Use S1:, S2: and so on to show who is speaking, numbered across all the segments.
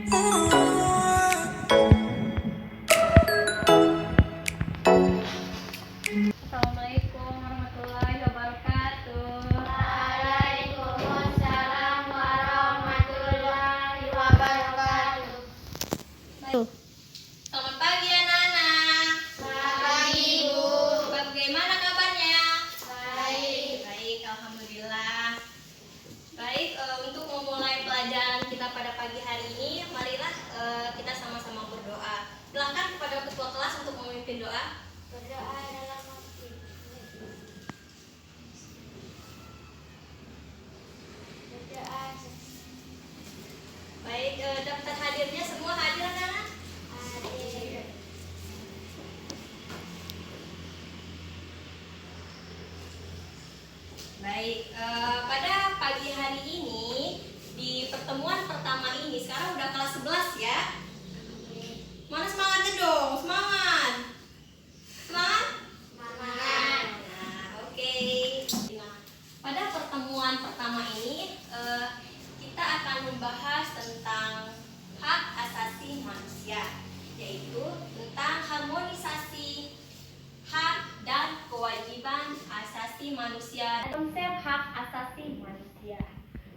S1: Assalamualaikum warahmatullahi wabarakatuh.
S2: Waalaikumsalam warahmatullahi wabarakatuh.
S1: Selamat pagi anak-anak.
S2: Selamat pagi, Ibu.
S1: Bagaimana kabarnya?
S2: Baik.
S1: Baik, alhamdulillah. Baik, untuk memulai pelajaran kita pada pagi hari ini, marilah kita sama-sama berdoa. Silakan kepada ketua kelas untuk memimpin doa.
S2: Berdoa dalam hati. Berdoa.
S1: Baik, daftar hadirnya semua hadir anak-anak?
S2: Hadir.
S1: Baik, pada pagi hari ini di pertemuan pertama ini sekarang udah kelas 11 ya. Mana semangatnya dong? Semangat. Semangat?
S2: Semangat.
S1: Nah, oke. Nah, pada pertemuan pertama ini kita akan membahas tentang hak asasi manusia, yaitu tentang harmonisasi hak dan kewajiban asasi manusia. Konsep hak asasi manusia.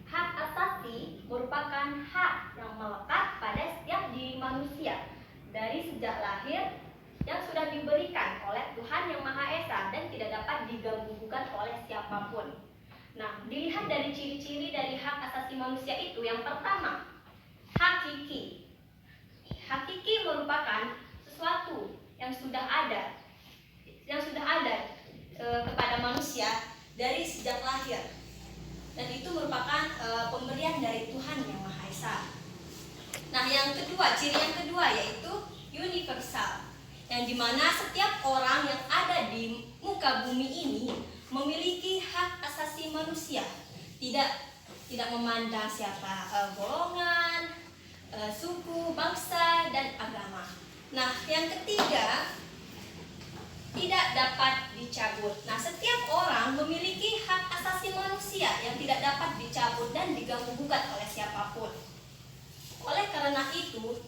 S1: Hak asasi merupakan hak yang melekat pada setiap diri manusia dari sejak lahir yang sudah diberikan oleh Tuhan Yang Maha Esa dan tidak dapat diganggu-gugat oleh siapapun. Nah, dilihat dari ciri-ciri dari hak asasi manusia itu, yang pertama, hakiki. Hakiki merupakan sesuatu yang sudah ada kepada manusia dari sejak lahir, dan itu merupakan pemberian dari Tuhan Yang Maha Esa. Nah, yang kedua, ciri yang kedua yaitu universal, yang dimana setiap orang yang ada di muka bumi ini memiliki hak asasi manusia, tidak memandang siapa golongan, suku, bangsa, dan agama. Nah, yang ketiga, tidak dapat dicabut. Nah, setiap orang memiliki hak asasi manusia yang tidak dapat dicabut dan diganggu-gugat oleh siapapun. Oleh karena itu,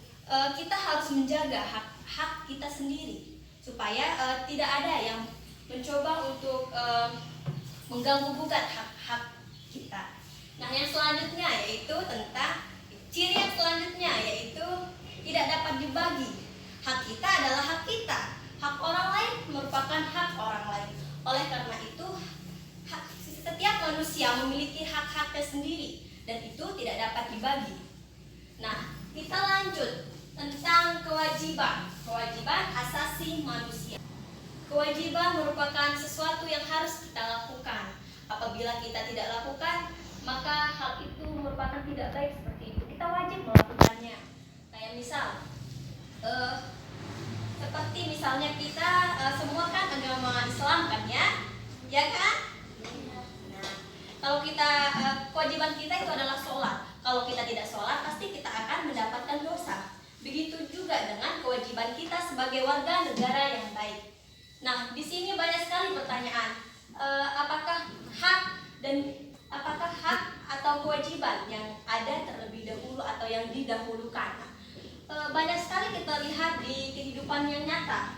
S1: kita harus menjaga hak kita sendiri supaya tidak ada yang mencoba untuk mengganggu-gugat hak kita. Nah, yang selanjutnya yaitu tentang ciri yang selanjutnya yaitu tidak dapat dibagi. Hak kita adalah hak kita. Hak orang lain merupakan hak orang lain. Oleh karena itu, setiap manusia memiliki hak-haknya sendiri dan itu tidak dapat dibagi. Nah, kita lanjut tentang kewajiban asasi manusia. Kewajiban merupakan sesuatu yang harus kita lakukan. Apabila kita tidak lakukan, maka hal itu merupakan tidak baik seperti itu. Kita wajib melakukannya. Kayak misal, seperti misalnya kita semua kan agama Islam kan ya, ya kan? Nah, kalau kita kewajiban kita itu adalah sholat. Kalau kita tidak sholat, pasti kita akan mendapatkan dosa. Begitu juga dengan kewajiban kita sebagai warga negara yang baik. Nah, di sini banyak sekali pertanyaan. Apakah hak atau kewajiban yang ada terlebih dahulu atau yang didahulukan? Banyak sekali kita lihat di kehidupan yang nyata.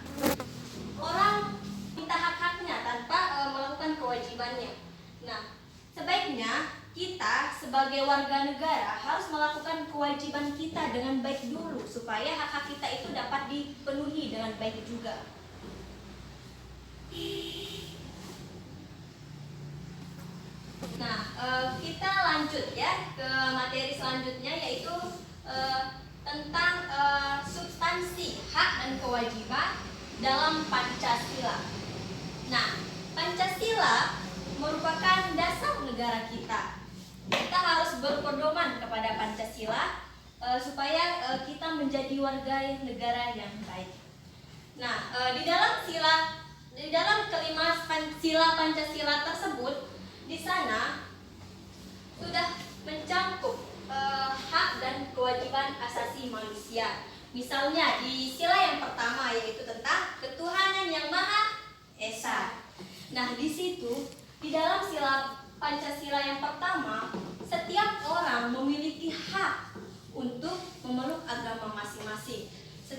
S1: Orang minta hak-haknya tanpa melakukan kewajibannya. Nah, sebaiknya kita sebagai warga negara harus melakukan kewajiban kita dengan baik dulu supaya hak-hak kita itu dapat dipenuhi dengan baik juga. Nah, kita lanjut ya ke materi selanjutnya yaitu tentang substansi hak dan kewajiban dalam Pancasila. Nah, Pancasila merupakan dasar negara kita. Kita harus berpedoman kepada Pancasila supaya kita menjadi warga negara yang baik. Nah, di dalam kelima sila Pancasila tersebut, di sana sudah mencakup hak dan kewajiban asasi manusia. Misalnya di sila yang pertama yaitu tentang ketuhanan yang Maha Esa. Nah, di situ di dalam sila Pancasila yang pertama, setiap orang memiliki hak untuk memeluk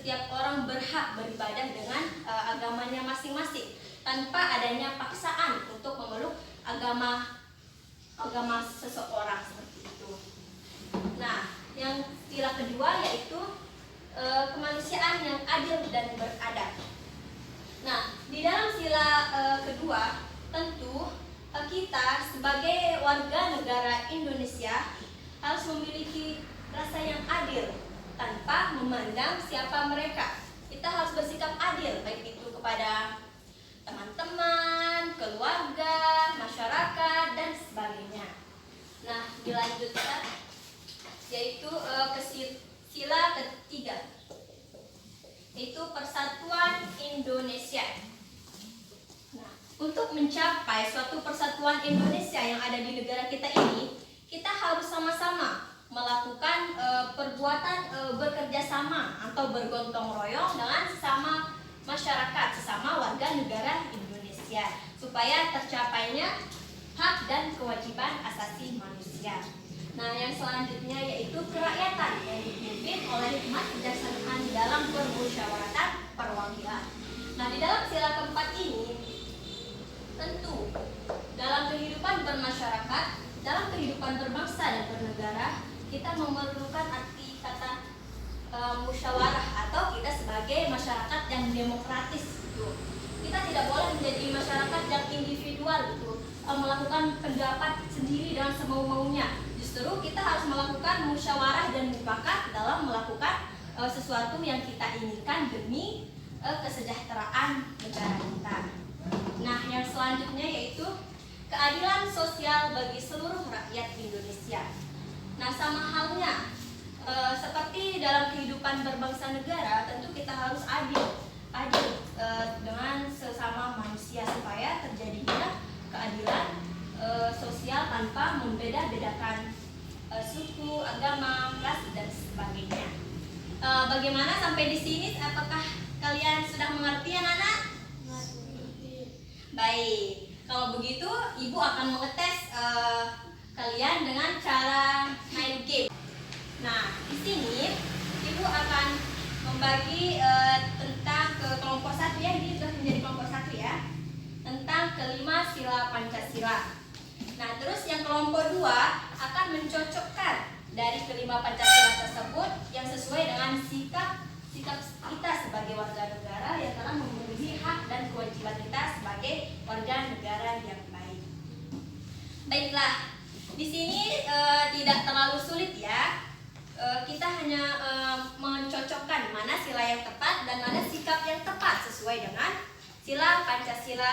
S1: setiap orang berhak beribadah dengan agamanya masing-masing tanpa adanya paksaan untuk memeluk agama seseorang seperti itu. Nah, yang sila kedua yaitu kemanusiaan yang adil dan beradab. Nah, di dalam sila kedua tentu kita sebagai warga negara Indonesia harus memiliki rasa yang adil tanpa memandang siapa mereka. Kita harus bersikap adil baik itu kepada teman-teman, keluarga, masyarakat dan sebagainya. Nah, dilanjutkan yaitu ke sila ketiga, yaitu persatuan Indonesia. Nah, untuk mencapai suatu persatuan Indonesia yang ada di negara kita ini, kita harus sama-sama melakukan perbuatan bekerja sama atau bergotong royong dengan sesama masyarakat, sesama warga negara Indonesia, supaya tercapainya hak dan kewajiban asasi manusia. Nah, yang selanjutnya yaitu kerakyatan yang dipimpin oleh hikmat kebijaksanaan dalam permusyawaratan perwakilan. Nah, di dalam sila keempat ini tentu dalam kehidupan bermasyarakat, dalam kehidupan berbangsa dan bernegara, kita memerlukan arti kata musyawarah atau kita sebagai masyarakat yang demokratis gitu. Kita tidak boleh menjadi masyarakat yang individual gitu, melakukan pendapat sendiri dengan semau-maunya. Justru kita harus melakukan musyawarah dan mufakat dalam melakukan sesuatu yang kita inginkan demi kesejahteraan negara kita. Nah, yang selanjutnya yaitu keadilan sosial bagi seluruh rakyat Indonesia. Nah, sama halnya seperti dalam kehidupan berbangsa negara, tentu kita harus adil dengan sesama manusia supaya terjadinya keadilan sosial tanpa membeda-bedakan suku, agama, ras dan sebagainya. Bagaimana sampai di sini? Apakah kalian sudah mengerti, anak-anak? Baik. Kalau begitu, ibu akan mengetes kalian dengan cara main game. Nah, di sini ibu akan membagi tentang ke kelompok satu ya, ini sudah menjadi kelompok satu ya, tentang kelima sila Pancasila. Nah, terus yang kelompok dua akan mencocokkan dari kelima Pancasila tersebut yang sesuai dengan sikap kita sebagai warga negara yang telah memenuhi hak dan kewajiban kita sebagai warga negara yang baik. Baiklah, di sini tidak terlalu sulit ya. Kita hanya mencocokkan mana sila yang tepat dan mana sikap yang tepat sesuai dengan sila Pancasila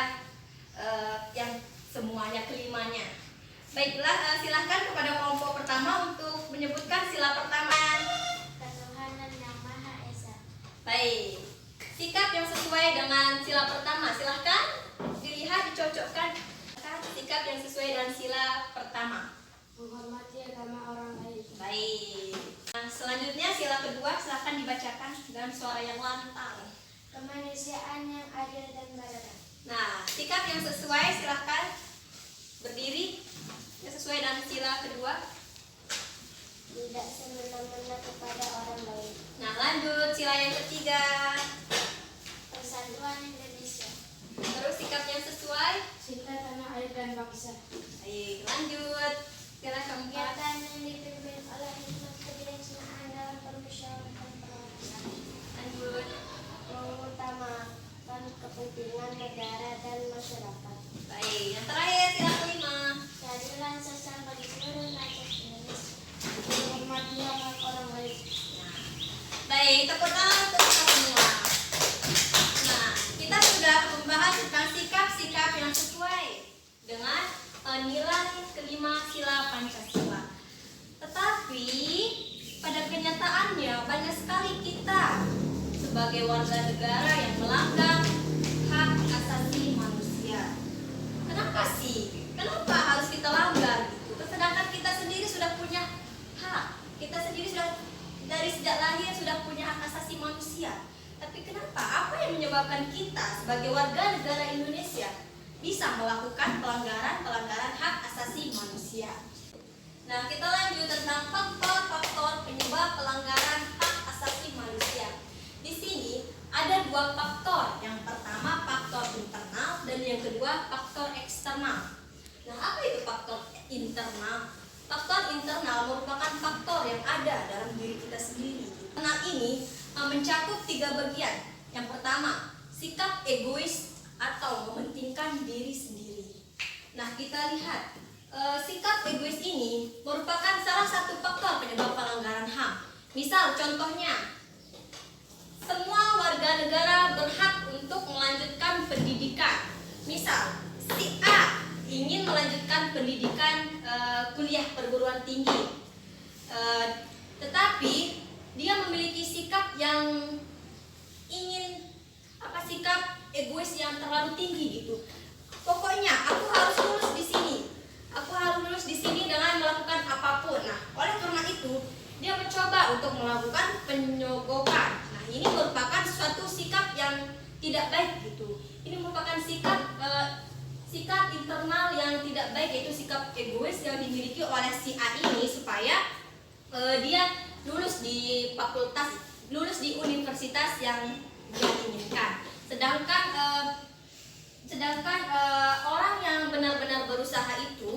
S1: yang semuanya kelimanya. Baiklah, silahkan kepada kelompok pertama untuk menyebutkan sila pertama.
S2: Ketuhanan yang Maha Esa.
S1: Baik, sikap yang sesuai dengan sila pertama, silahkan dilihat, dicocokkan sikap yang sesuai dengan sila pertama.
S2: Menghormati agama orang lain.
S1: Baik. Nah, selanjutnya sila kedua, silahkan dibacakan dengan suara yang lantang.
S2: Kemanusiaan yang adil dan beradab.
S1: Nah, sikap yang sesuai silahkan berdiri yang sesuai dengan sila kedua.
S2: Tidak semena-mena kepada orang lain.
S1: Nah, lanjut sila yang ketiga.
S2: Persatuan Indonesia.
S1: Terus sikap yang sesuai.
S2: Cinta tanah air dan bangsa.
S1: Baik, lanjut sila keempat.
S2: Kegiatan yang dipimpin oleh hikmat kebijaksanaan dalam permusyawaratan perwakilan.
S1: Lanjut.
S2: Mengutamakan kepentingan negara dan masyarakat.
S1: Baik, yang terakhir sila kelima.
S2: Keadilan sosial bagi seluruh rakyat Indonesia. Menghormati hak orang lain.
S1: Nah, baik, tepuk tangan untuk kita semua. Nah, kita sudah membahas tentang sikap-sikap yang sesuai dengan nilai kelima sila Pancasila. Tetapi pada kenyataannya banyak sekali kita sebagai warga negara yang melanggar hak asasi manusia. Kenapa sih? Kenapa harus kita langgar gitu? Sedangkan kita sendiri sudah punya hak. Kita sendiri sudah dari sejak lahir sudah punya hak asasi manusia. Tapi kenapa? Apa yang menyebabkan kita sebagai warga negara Indonesia bisa melakukan pelanggaran hak asasi manusia? Nah, kita lanjut tentang faktor-faktor penyebab pelanggaran hak asasi manusia. Di sini internal. Faktor internal merupakan faktor yang ada dalam diri kita sendiri. Internal ini mencakup 3 bagian. Yang pertama, sikap egois atau mementingkan diri sendiri. Nah, kita lihat sikap egois ini merupakan salah satu faktor penyebab pelanggaran HAM. Misal contohnya, semua warga negara berhak untuk melanjutkan pendidikan. Misal, si A ingin melanjutkan pendidikan kuliah perguruan tinggi, tetapi dia memiliki sikap yang sikap egois yang terlalu tinggi gitu. Pokoknya aku harus lulus di sini, aku harus lulus di sini dengan melakukan apapun. Nah, oleh karena itu dia mencoba untuk melakukan penyogokan. Nah, ini merupakan suatu sikap yang tidak baik gitu. Ini merupakan sikap internal yang tidak baik, yaitu sikap egois yang dimiliki oleh si A ini supaya dia lulus di fakultas, lulus di universitas yang dia inginkan. Sedangkan orang yang benar-benar berusaha itu,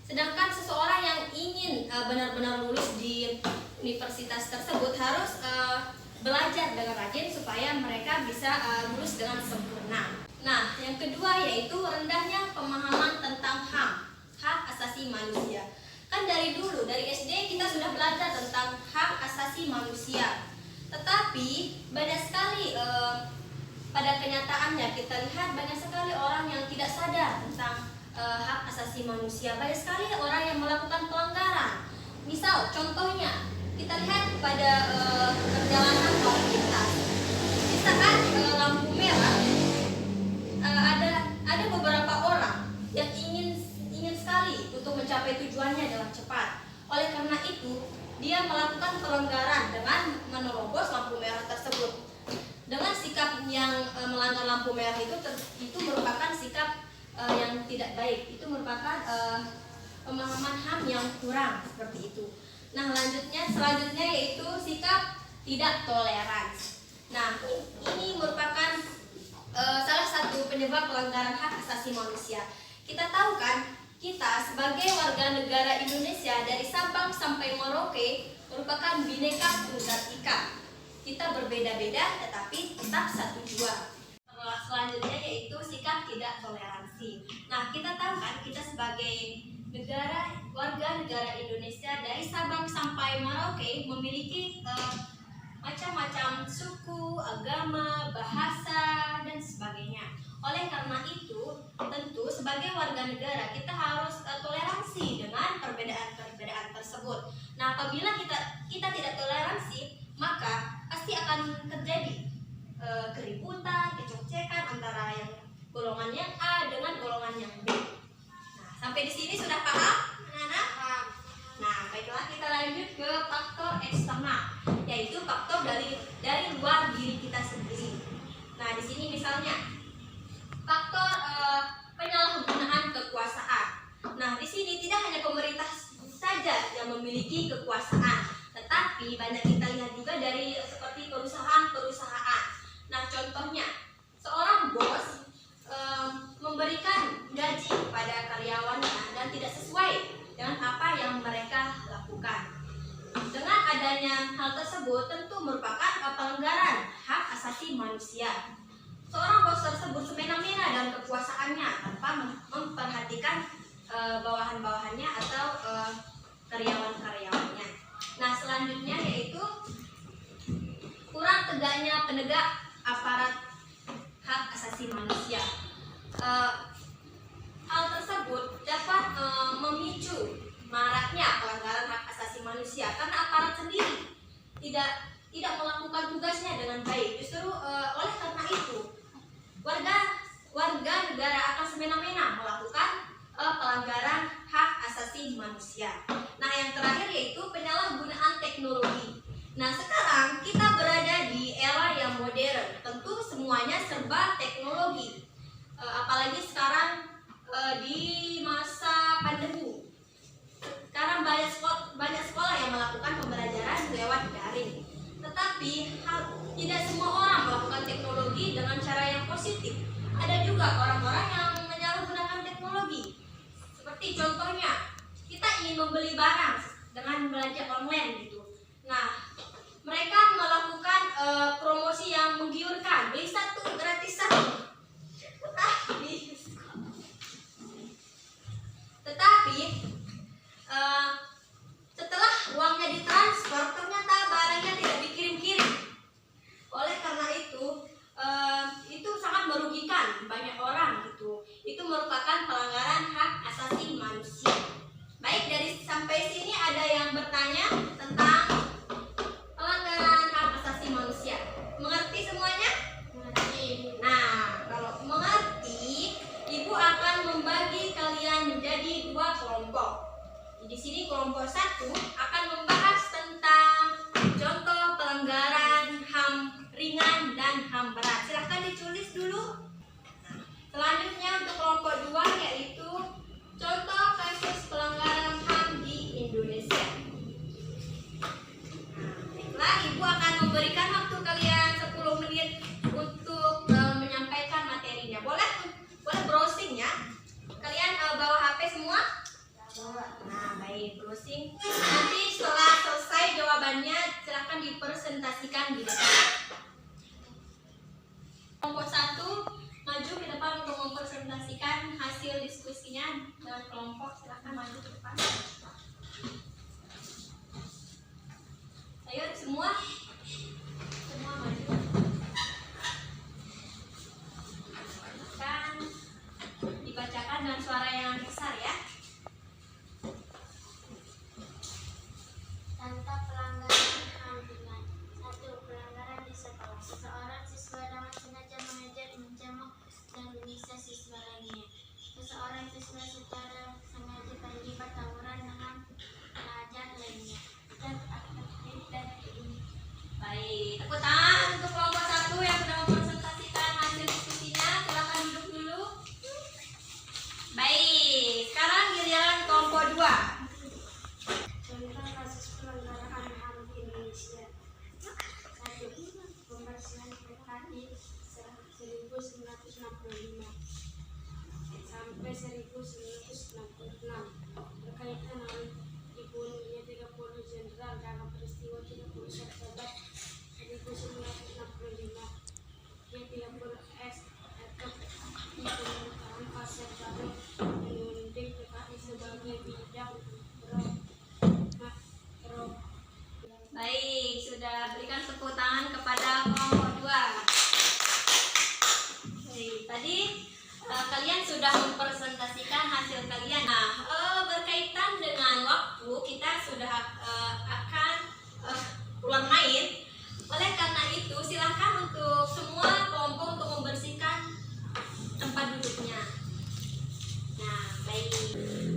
S1: sedangkan seseorang yang ingin benar-benar lulus di universitas tersebut harus belajar dengan rajin supaya mereka bisa lulus dengan sempurna. Nah, yang kedua yaitu rendahnya pemahaman tentang HAM, hak asasi manusia. Kan dari dulu, dari SD kita sudah belajar tentang hak asasi manusia. Tetapi banyak sekali pada kenyataannya kita lihat banyak sekali orang yang tidak sadar tentang hak asasi manusia. Banyak sekali orang yang melakukan pelanggaran. Misal contohnya kita lihat pada perjalanan lalu lintas. Di saat lampu merah, ada beberapa orang yang ingin sekali untuk mencapai tujuannya dengan cepat. Oleh karena itu, dia melakukan pelanggaran dengan menerobos lampu merah tersebut. Dengan sikap yang melanggar lampu merah itu merupakan sikap yang tidak baik. Itu merupakan pemahaman HAM yang kurang seperti itu. Nah, selanjutnya yaitu sikap tidak toleransi. Nah, ini merupakan salah satu penyebab pelanggaran hak asasi manusia. Kita tahu kan, kita sebagai warga negara Indonesia dari Sabang sampai Merauke merupakan Bhinneka Tunggal Ika. Kita berbeda-beda tetapi tetap satu jua. Selanjutnya yaitu sikap tidak toleransi. Nah, kita tahu kan, kita sebagai warga negara Indonesia dari Sabang sampai Merauke memiliki macam-macam suku, agama, bahasa, dan sebagainya. Oleh karena itu, tentu sebagai warga negara kita harus toleransi dengan perbedaan-perbedaan tersebut. Nah, apabila kita tidak toleransi, maka pasti akan terjadi keributan, kecekcokan antara yang golongan yang A dengan golongan yang B. Nah, sampai di sini sudah paham, anak-anak? Nah, baiklah kita lanjut ke faktor eksternal, yaitu faktor dari luar diri kita sendiri. Nah, di sini misalnya faktor penyalahgunaan kekuasaan. Nah, di sini tidak hanya pemerintah saja yang memiliki kekuasaan, tetapi banyak kita lihat juga dari seperti perusahaan-perusahaan. Nah, contohnya seorang bos memberikan gaji kepada karyawannya dan tidak sesuai dengan apa yang mereka lakukan. Dengan adanya hal tersebut tentu merupakan pelanggaran hak asasi manusia. Seorang bos tersebut semena-mena dalam kekuasaannya tanpa memperhatikan bawahan-bawahannya atau karyawan-karyawannya. Nah, selanjutnya yaitu kurang tegaknya penegak aparat hak asasi manusia. Hal tersebut dapat memicu maraknya pelanggaran hak asasi manusia karena aparat sendiri tidak melakukan tugasnya dengan baik. Justru oleh karena itu warga negara akan semena-mena melakukan pelanggaran hak asasi manusia. Nah, yang terakhir yaitu penyalahgunaan teknologi. Nah, sekarang kita berada di era yang modern. Tentu semuanya serba teknologi. Apalagi sekarang di masa pandemi. Sekarang banyak sekolah yang melakukan pembelajaran lewat daring. Tetapi tidak semua orang melakukan teknologi dengan cara yang positif. Ada juga orang-orang yang menyalahgunakan teknologi. Seperti contohnya, kita ingin membeli barang dengan belanja online gitu. Nah, mereka melakukan promosi yang menggiurkan, beli satu gratis satu. Tetapi setelah uangnya ditransfer, ternyata barangnya tidak dikirim-kirim. Oleh karena itu sangat merugikan banyak orang gitu. Itu merupakan pelanggaran hak asasi manusia. Baik, dari sampai sini ada yang bertanya tentang pelanggaran hak asasi manusia. Mengerti semuanya?
S2: Mengerti.
S1: Nah, kalau mengerti, Ibu akan membagi kalian menjadi 2 kelompok. Di sini kelompok 1 akan membahas tentang contoh pelanggaran HAM ringan dan HAM berat. Silahkan ditulis dulu. Selanjutnya untuk kelompok 2 yaitu contoh kasus pelanggaran HAM di Indonesia. Baiklah, Ibu akan memberikan waktu kalian 10 menit untuk menyampaikan materinya. Boleh browsing ya. Kalian bawa HP semua? Nah, baik, browsing. Nanti setelah selesai jawabannya silahkan dipresentasikan di depan. Kelompok 1 maju ke depan untuk mempresentasikan hasil diskusinya dengan kelompok. Silahkan maju ke depan. Ayo semua maju. Kan dibacakan dengan suara yang besar ya.
S2: Contoh pelanggaran HAM ringan. 1. Pelanggaran di sekolah. Seseorang siswa dengan sengaja mengejek, mencemooh, dan menyiksa siswa lainnya. Seseorang siswa secara sengaja terlibat tawuran dengan pelajar lainnya. Dan aktif dan ini.
S1: Baik, tepuk tangan untuk kelompok 1 yang sudah mempresentasikan hasil diskusinya. Silakan duduk dulu. Baik, sekarang giliran kelompok 2.
S2: Contoh kasus pelanggaran HAM di Indonesia. 1. Pembersihan PKI 1965 sampai 1966 berkaitan dengan dibunuhnya 30 jenderal dalam peristiwa 30 September 1965. G30S atau di pemerintahan Pasir Baru menunding PKI sebagai bidang makro.
S1: Baik, sudah berikan tepuk tangan kepada kelompok 2. Baik, tadi kalian sudah mempresentasikan hasil kalian. Nah, berkaitan dengan waktu, kita sudah akan pulang main. Oleh karena itu, silahkan untuk semua kelompok untuk membersihkan tempat duduknya. Nah,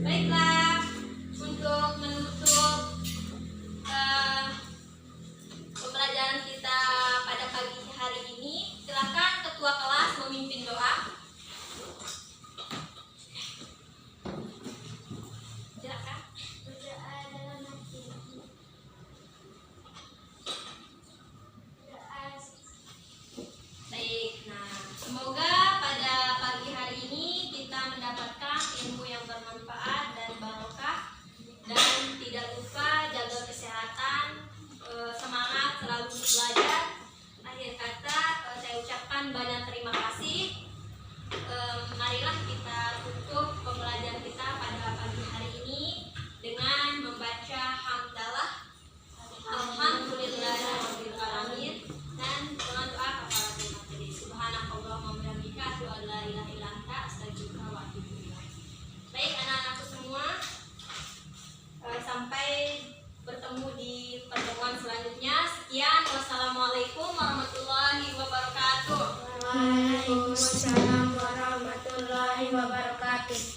S1: baiklah, untuk menutup pembelajaran kita pada pagi hari ini, silakan ketua kelas memimpin doa. Silakan.
S2: Berdoa dalam hati. Doa.
S1: Baik, nah semoga pada pagi hari ini kita mendapatkan ilmu yang bermanfaat dan barokah, dan tidak lupa jaga kesehatan, semangat selalu belajar. Akhir kata saya ucapkan banyak terima kasih. Marilah kita tutup pembelajaran kita pada pagi hari ini dengan membaca hamdalah alhamdulillahirabbil alamin dan dengan doa kafaratul majelis. Subhanakallahumma wa bihamdika asyhadu an la ilaha illa anta astaghfiruka wa atubu ilaik. Baik anak-anakku semua, sampai bertemu di pertemuan selanjutnya. Sekian, wassalamualaikum warahmatullahi wabarakatuh.
S2: Waalaikumsalam warahmatullahi wabarakatuh.